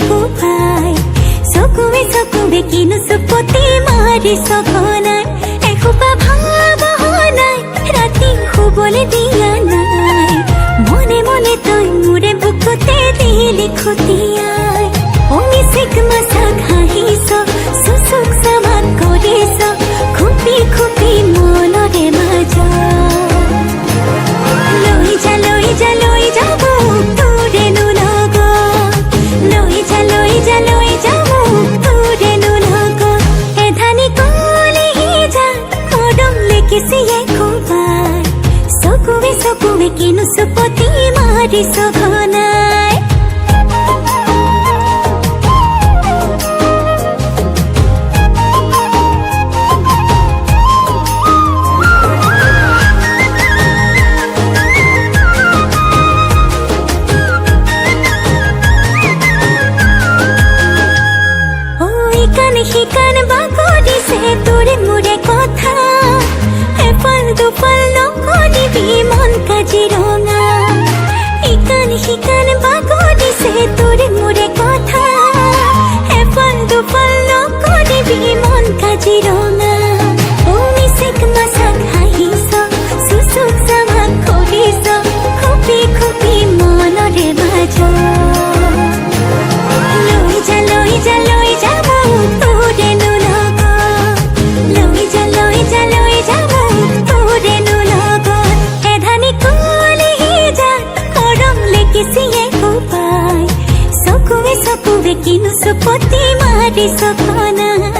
কোপাই চকুৱে কিনো চুপতি মাৰি সঘনাই এসোপা ভাবনাই ৰাতি শুবলৈ দিয়া নাই মনে মনে তই মোৰে বুকুতে দিলি খুটিয়াই অমিচিক মাছাক হাঁহিছ চুচুক চামাক কৰিছ খুপি খুপি মনৰে মাজত লৈ যা লৈ যা লৈ যাব তোৰেনো লগত লৈ যা লৈ যা লৈ যাব তোৰেনো লগত এধানি কলিহি যা মৰম লেকিছিয়ে কোবাই চকুৱে কিনো চুপতি মাৰি সঘনাই শিকান বাগৰিছে তোৰে মোৰে কথা এফাল দুফাল নকৰিবি মন কাজিৰঙা শিকান বাগৰিছে তোৰে মোৰে কথা এফাল দুফাল নকৰিবি মন কাজিৰঙা অমিচিক মাছাক হাঁহিছ চুচুক চামাক কৰিছ খুপি খুপি মনৰে মাজত লৈ যা লৈ যা লৈ যাব তোৰেনো লগত লৈ যা লৈ যা লৈ যাব তোৰেনো লগত এধানি কলিহি যা মৰম লেকিছিয়ে কোবাই চকুৱে কিনো চুপতি মাৰি সঘনাই